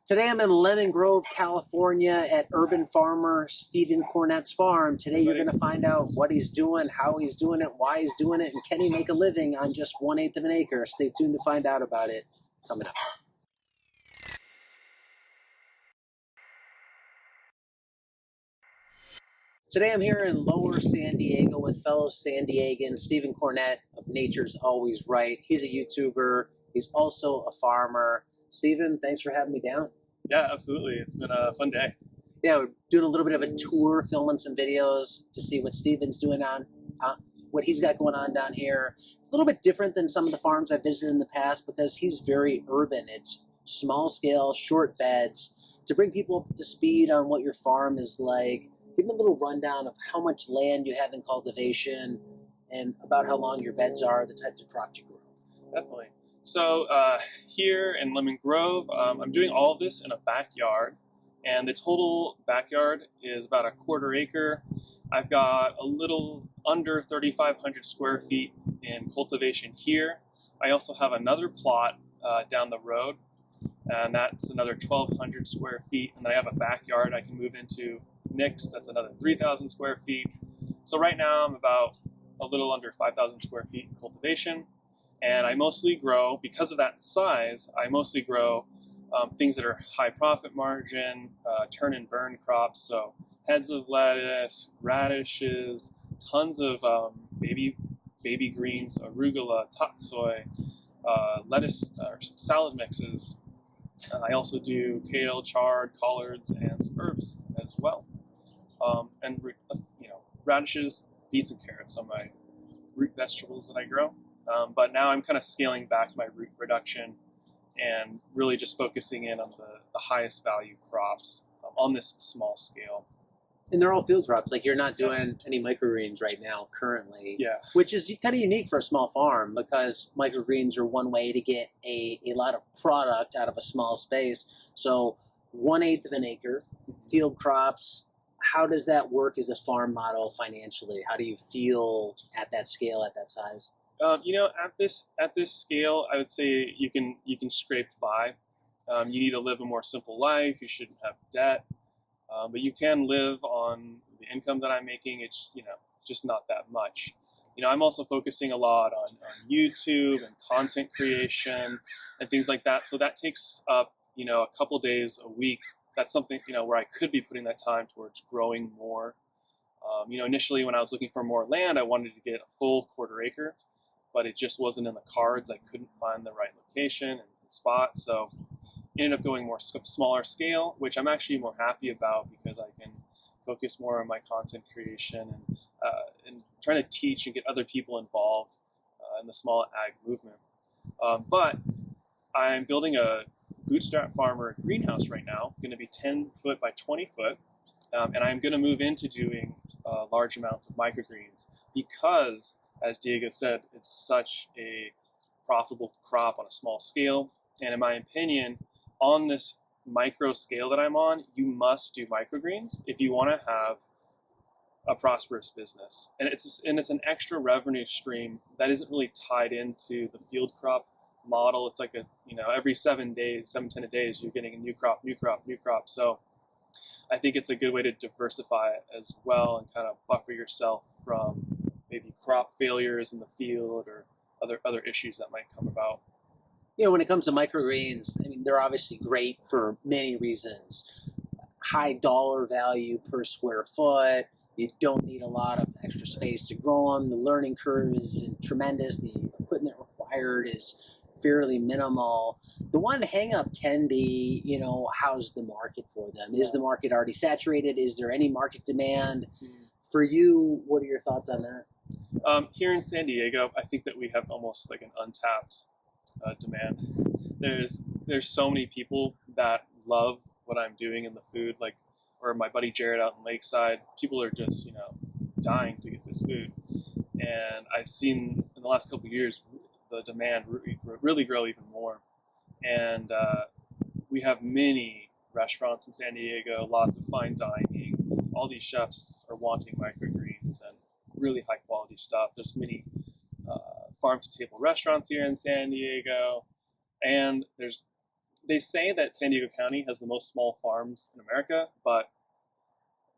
Today I'm in Lemon Grove, California at urban farmer Stephen Cornett's farm. Today you're going to find out what he's doing, how he's doing it, why he's doing it, and can he make a living on just 1/8 of an acre. Stay tuned to find out about it coming up. Today I'm here in Lower San Diego with fellow San Diegan Stephen Cornett of Nature's Always Right. He's a YouTuber. He's also a farmer. Stephen, thanks for having me down. Yeah, absolutely. It's been a fun day. Yeah, we're doing a little bit of a tour, filming some videos to see what Stephen's doing on, what he's got going on down here. It's a little bit different than some of the farms I've visited in the past because he's very urban. It's small scale, short beds. To bring people up to speed on what your farm is like, give them a little rundown of how much land you have in cultivation and about how long your beds are, the types of crops you grow. Definitely. So here in Lemon Grove, I'm doing all of this in a backyard, and the total backyard is about a 1/4 acre. I've got a little under 3,500 square feet in cultivation here. I also have another plot down the road, and that's another 1,200 square feet, and then I have a backyard I can move into next. That's another 3,000 square feet. So right now I'm about a little under 5,000 square feet in cultivation. And I mostly grow, because of that size, I mostly grow things that are high profit margin, turn and burn crops. So heads of lettuce, radishes, tons of baby greens, arugula, tatsoi, lettuce, salad mixes. I also do kale, chard, collards, and some herbs as well. And radishes, beets, and carrots are my root vegetables that I grow. But now I'm kind of scaling back my root production and really just focusing in on the highest value crops on this small scale. And they're all field crops. Like, you're not doing any microgreens right now currently. Yeah. Which is kind of unique for a small farm because microgreens are one way to get a lot of product out of a small space. So 1/8 of an acre, field crops. How does that work as a farm model financially? How do you feel at that scale, at that size? At this scale, I would say you can scrape by. You need to live a more simple life. You shouldn't have debt, but you can live on the income that I'm making. It's just not that much. I'm also focusing a lot on YouTube and content creation and things like that. So that takes up a couple days a week. That's something where I could be putting that time towards growing more. Initially when I was looking for more land, I wanted to get a full 1/4 acre. But it just wasn't in the cards. I couldn't find the right location and spot, so ended up going more smaller scale, which I'm actually more happy about because I can focus more on my content creation and trying to teach and get other people involved in the small ag movement. But I'm building a bootstrap farmer greenhouse right now, going to be 10 foot by 20 foot, and I'm going to move into doing large amounts of microgreens because, as Diego said, it's such a profitable crop on a small scale. And in my opinion, on this micro scale that I'm on, you must do microgreens if you want to have a prosperous business. And it's an extra revenue stream that isn't really tied into the field crop model. It's like every 7 days, 7-10 days, you're getting a new crop. So I think it's a good way to diversify it as well and kind of buffer yourself from maybe crop failures in the field or other issues that might come about. When it comes to microgreens, I mean, they're obviously great for many reasons. High dollar value per square foot. You don't need a lot of extra space to grow them. The learning curve is tremendous. The equipment required is fairly minimal. The one hang-up can be, how's the market for them? Is the market already saturated? Is there any market demand? For you, what are your thoughts on that? Here in San Diego, I think that we have almost like an untapped demand. There's so many people that love what I'm doing in the food, or my buddy Jared out in Lakeside. People are just dying to get this food, and I've seen in the last couple of years the demand really grow even more. And we have many restaurants in San Diego, lots of fine dining. All these chefs are wanting microgreens and really high quality stuff. There's many farm to table restaurants here in San Diego, and there's they say that San Diego County has the most small farms in America, but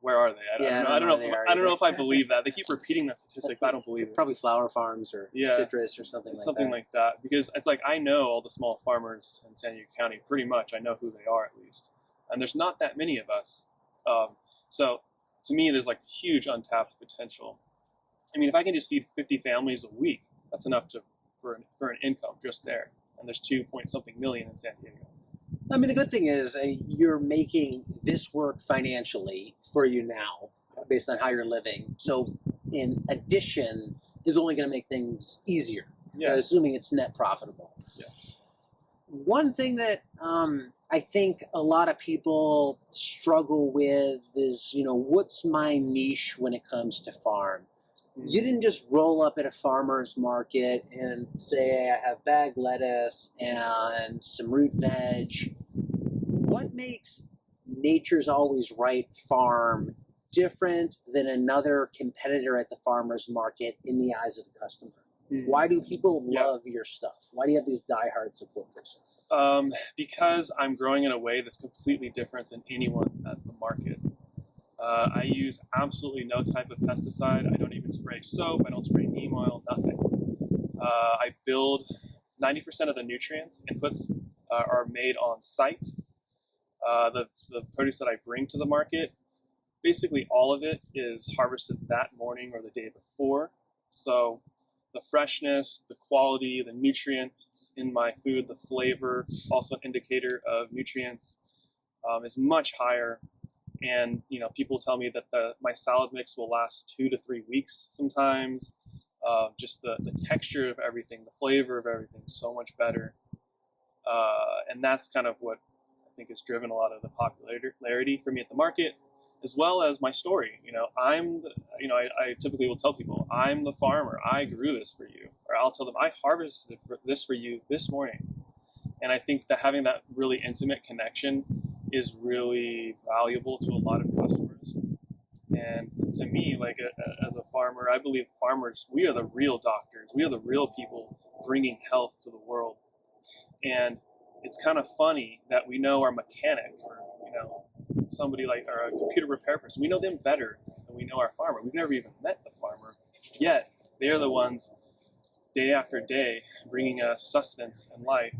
where are they? I don't know if I believe that. They keep repeating that statistic, but I don't believe it. Probably flower farms or citrus or something like that. Something like that. Because it's like I know all the small farmers in San Diego County pretty much. I know who they are at least. And there's not that many of us. So to me, there's like huge untapped potential. I mean, if I can just feed 50 families a week, that's enough for an income just there. And there's 2-point-something million in San Diego. I mean, the good thing is you're making this work financially for you now based on how you're living. So in addition is only going to make things easier, assuming it's net profitable. Yes. One thing that I think a lot of people struggle with is, what's my niche when it comes to farm? You didn't just roll up at a farmer's market and say, I have bag lettuce and some root veg. What makes Nature's Always Right farm different than another competitor at the farmer's market in the eyes of the customer? Why do people love your stuff? Why do you have these diehard supporters? Because I'm growing in a way that's completely different than anyone at the market. I use absolutely no type of pesticide. I don't even spray soap. I don't spray neem oil, nothing. I build 90% of the nutrients inputs are made on site. The produce that I bring to the market, basically all of it is harvested that morning or the day before. So the freshness, the quality, the nutrients in my food, the flavor, also an indicator of nutrients, is much higher. And people tell me that my salad mix will last 2 to 3 weeks sometimes. Just the texture of everything, the flavor of everything is so much better. And that's kind of what I think has driven a lot of the popularity for me at the market, as well as my story. I typically will tell people, I'm the farmer. I grew this for you. Or I'll tell them, I harvested this for you this morning. And I think that having that really intimate connection is really valuable to a lot of customers. And to me, as a farmer, I believe farmers, we are the real doctors. We are the real people bringing health to the world. And it's kind of funny that we know our mechanic or, somebody like our computer repair person, we know them better than we know our farmer. We've never even met the farmer, yet they're the ones day after day bringing us sustenance and life.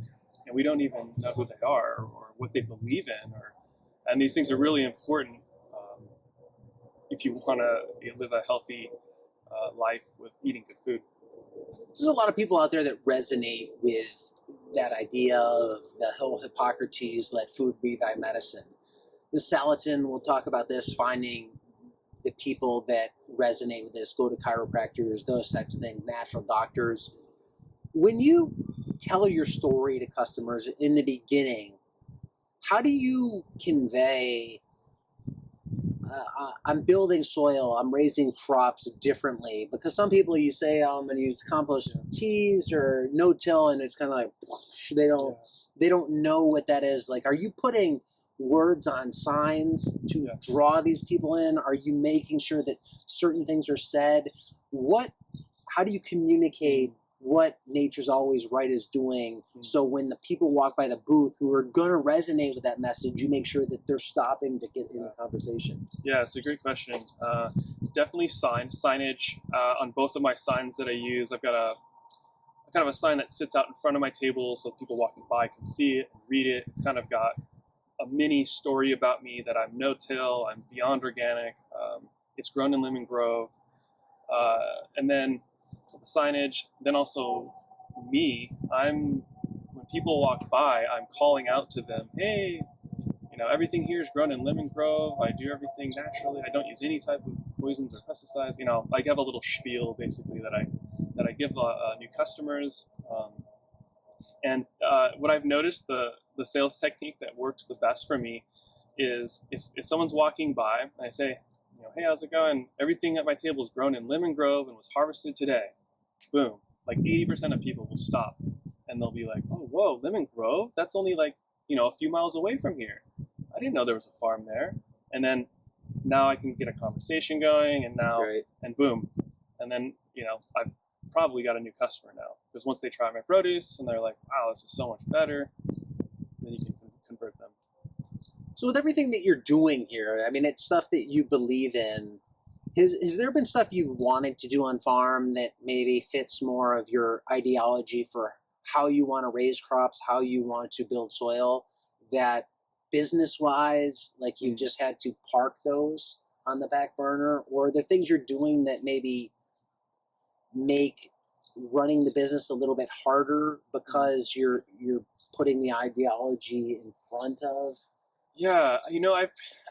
And we don't even know who they are or what they believe in. And these things are really important if you want to live a healthy life with eating good food. There's a lot of people out there that resonate with that idea of the whole Hippocrates, let food be thy medicine. Salatin, we'll talk about this, finding the people that resonate with this, go to chiropractors, those types of things, natural doctors. When you tell your story to customers in the beginning, how do you convey, I'm building soil, I'm raising crops differently? Because some people you say, I'm going to use compost teas or no-till, and it's kind of like, they don't know what that is. Like, are you putting words on signs to draw these people in? Are you making sure that certain things are said? How do you communicate what Nature's Always Right is doing, so when the people walk by the booth who are going to resonate with that message, you make sure that they're stopping to get in the conversation? Yeah, it's a great question. It's definitely signage. On both of my signs that I use, I've got a kind of a sign that sits out in front of my table so people walking by can see it and read it. It's kind of got a mini story about me, that I'm no-till, I'm beyond organic, it's grown in Lemon Grove, and then so the signage, then also me, when people walk by, I'm calling out to them, hey, everything here is grown in Lemon Grove, I do everything naturally, I don't use any type of poisons or pesticides, I have a little spiel basically that I give new customers. And what I've noticed, the sales technique that works the best for me is if someone's walking by and I say, hey, how's it going? Everything at my table is grown in Lemon Grove and was harvested today. Boom. Like 80% of people will stop and they'll be like, oh, whoa, Lemon Grove? That's only a few miles away from here. I didn't know there was a farm there. And then now I can get a conversation going and boom. And then, I've probably got a new customer now, because once they try my produce and they're like, wow, this is so much better, then you can So with everything that you're doing here, I mean, it's stuff that you believe in. Has there been stuff you've wanted to do on farm that maybe fits more of your ideology for how you want to raise crops, how you want to build soil, that business-wise, like you just had to park those on the back burner? Or are there things you're doing that maybe make running the business a little bit harder because you're putting the ideology in front of? Yeah,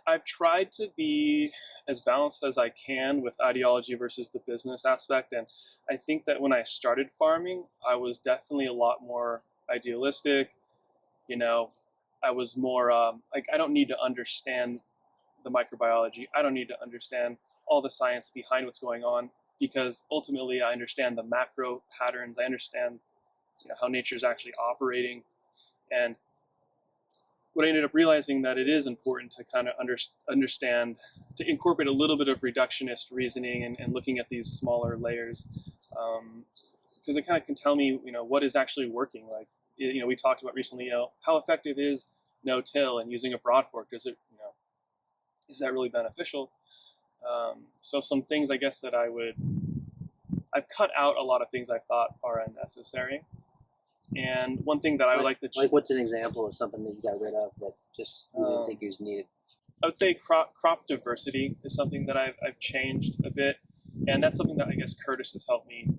I've tried to be as balanced as I can with ideology versus the business aspect, and I think that when I started farming, I was definitely a lot more idealistic. You know, I was more like, I don't need to understand the microbiology. I don't need to understand all the science behind what's going on, because ultimately I understand the macro patterns. I understand, how nature's actually operating. And what I ended up realizing, that it is important to kind of understand, to incorporate a little bit of reductionist reasoning and looking at these smaller layers, because it kind of can tell me, what is actually working. Like, we talked about recently, how effective is no-till and using a broad fork? Does it, is that really beneficial? So some things, I guess, that I've cut out a lot of things I thought are unnecessary. And one thing that I would like to... Like, what's an example of something that you got rid of that just you didn't think you was needed? I would say crop diversity is something that I've changed a bit. And that's something that I guess Curtis has helped me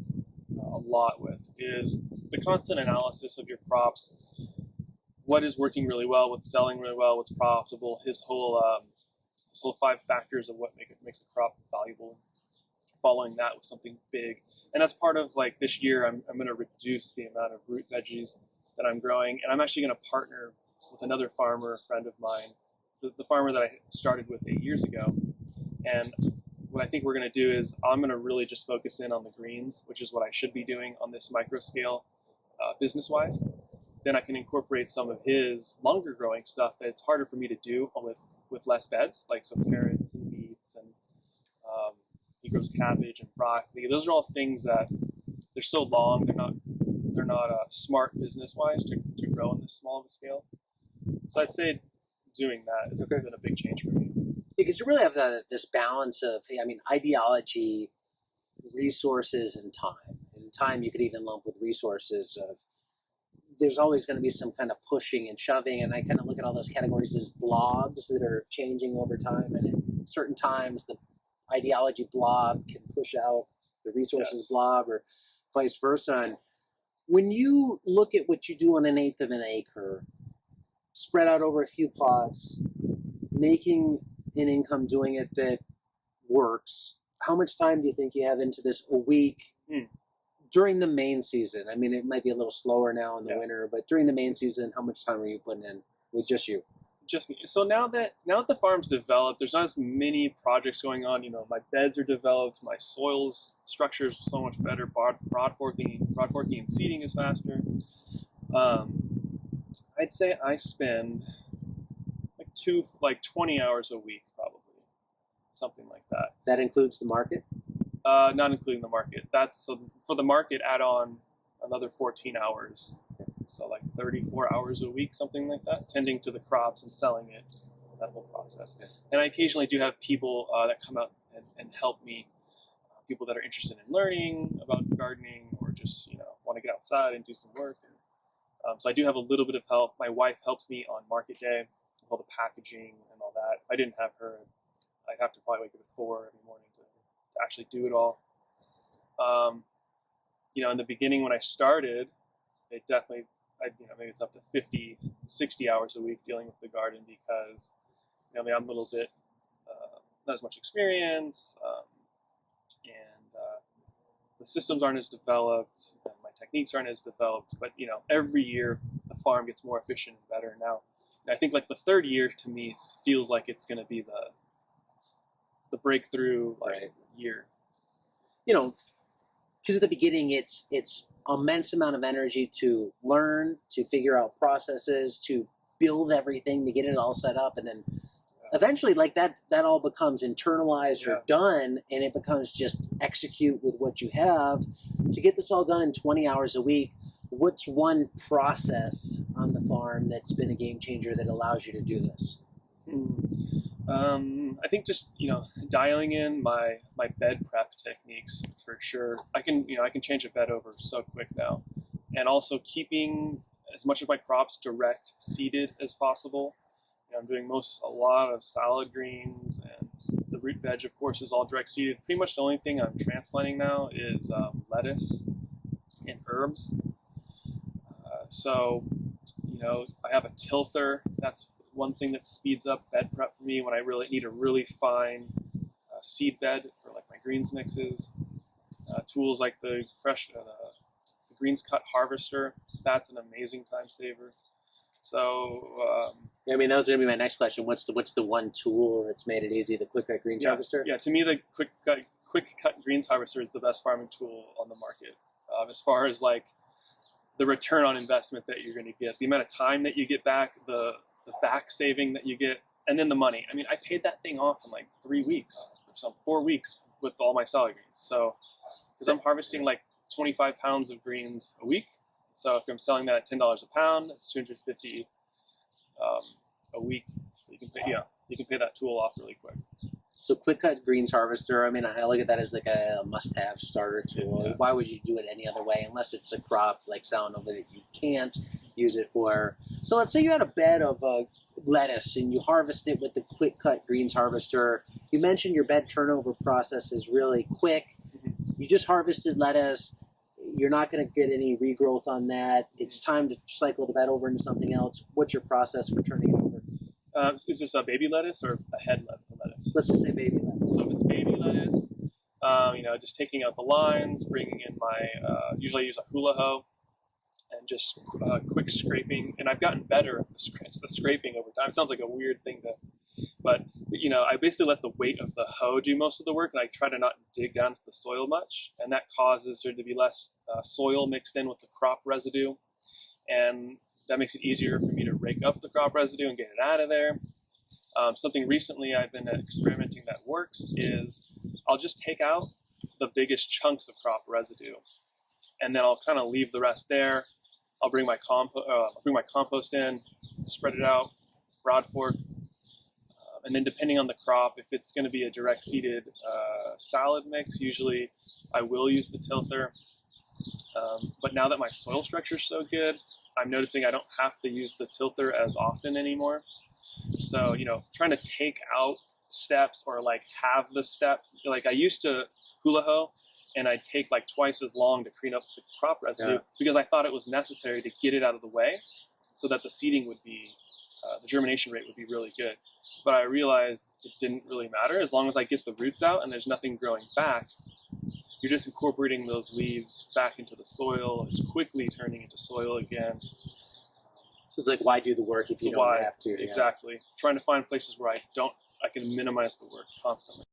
a lot with, is the constant analysis of your crops. What is working really well, what's selling really well, what's profitable, his whole 5 factors of what makes a crop valuable. Following that with something big. And that's part of, like, this year I'm going to reduce the amount of root veggies that I'm growing, and I'm actually going to partner with another farmer, a friend of mine, the farmer that I started with 8 years ago. And what I think we're going to do is I'm going to really just focus in on the greens, which is what I should be doing on this micro scale, business-wise. Then I can incorporate some of his longer growing stuff that it's harder for me to do with less beds, like some carrots and beets, and he grows cabbage and broccoli. Those are all things that they're so long. They're not smart business-wise to grow on this small of a scale. So I'd say doing that has been a big change for me. Because you really have this balance of, ideology, resources, and time. And time you could even lump with resources. There's always going to be some kind of pushing and shoving, and I kind of look at all those categories as blobs that are changing over time. And at certain times, the ideology blob can push out the resources blob, or vice versa. And when you look at what you do on 1/8 of an acre, spread out over a few plots, making an income doing it that works, how much time do you think you have into this a week during the main season? I mean, it might be a little slower now in the winter, but during the main season, how much time are you putting in with just you? Just me. So now that the farm's developed, there's not as many projects going on. My beds are developed, my soil's structure is so much better. Broad forking and seeding is faster. I'd say I spend like 20 hours a week, probably, something like that. That includes the market? Not including the market. That's for the market. Add on another 14 hours. So like 34 hours a week, something like that, tending to the crops and selling it, that whole process. And I occasionally do have people that come out and help me, people that are interested in learning about gardening, or just, want to get outside and do some work. And, so I do have a little bit of help. My wife helps me on market day, all the packaging and all that. If I didn't have her, I'd have to probably wake up at 4 every morning to actually do it all. In the beginning when I started, it definitely, maybe it's up to 50, 60 hours a week dealing with the garden, because, I'm a little bit, not as much experience, and the systems aren't as developed, and my techniques aren't as developed, but, every year the farm gets more efficient and better now. And I think like the 3rd year to me feels like it's going to be the breakthrough year. Because at the beginning it's immense amount of energy to learn, to figure out processes, to build everything, to get it all set up, and then eventually that all becomes internalized or done, and it becomes just execute with what you have. To get this all done in 20 hours a week, what's one process on the farm that's been a game changer that allows you to do this? I think just dialing in my bed prep techniques for sure. I can change a bed over so quick now, and also keeping as much of my crops direct seeded as possible. I'm doing a lot of salad greens, and the root veg, of course, is all direct seeded. Pretty much the only thing I'm transplanting now is lettuce and herbs. So I have a tilther. That's one thing that speeds up bed prep for me when I really need a really fine seed bed for like my greens mixes. Tools like the greens cut harvester. That's an amazing time saver. So I mean, that was going to be my next question. What's the one tool that's made it easy? The quick cut greens harvester. Yeah, to me, the quick cut greens harvester is the best farming tool on the market. As far as like the return on investment that you're going to get, the amount of time that you get back, the back saving that you get, and then the money. I mean, I paid that thing off in like 3 weeks or some 4 weeks with all my salad greens. So, because I'm harvesting like 25 pounds of greens a week. So if I'm selling that at $10 a pound, it's $250 a week. So you can pay that tool off really quick. So quick cut greens harvester, I mean, I look at that as like a must-have starter tool. Yeah. Why would you do it any other way unless it's a crop like salmonella that you can't use it for? So let's say you had a bed of lettuce and you harvest it with the quick cut greens harvester. You mentioned your bed turnover process is really quick. You just harvested lettuce. You're not going to get any regrowth on that. It's time to cycle the bed over into something else. What's your process for turning it over? Is this a baby lettuce or a head lettuce? Let's just say baby lettuce. So if it's baby lettuce, just taking out the lines, bringing in my, usually I use a hula hoe, and just quick scraping. And I've gotten better at the scraping over time. It sounds like a weird thing but I basically let the weight of the hoe do most of the work, and I try to not dig down to the soil much, and that causes there to be less soil mixed in with the crop residue, and that makes it easier for me to rake up the crop residue and get it out of there. Something recently I've been experimenting that works is I'll just take out the biggest chunks of crop residue, and then I'll kind of leave the rest there. I'll bring my compost in, spread it out, broad fork, and then depending on the crop, if it's going to be a direct seeded salad mix, usually I will use the tilther. But now that my soil structure is so good, I'm noticing I don't have to use the tilther as often anymore. So, trying to take out steps or like have the step, like I used to hula hoe, and I'd take like twice as long to clean up the crop residue because I thought it was necessary to get it out of the way so that the seeding would be, the germination rate would be really good. But I realized it didn't really matter as long as I get the roots out and there's nothing growing back. You're just incorporating those leaves back into the soil. It's quickly turning into soil again. So it's like, why do the work if you don't have to? Exactly. Trying to find places where I can minimize the work constantly.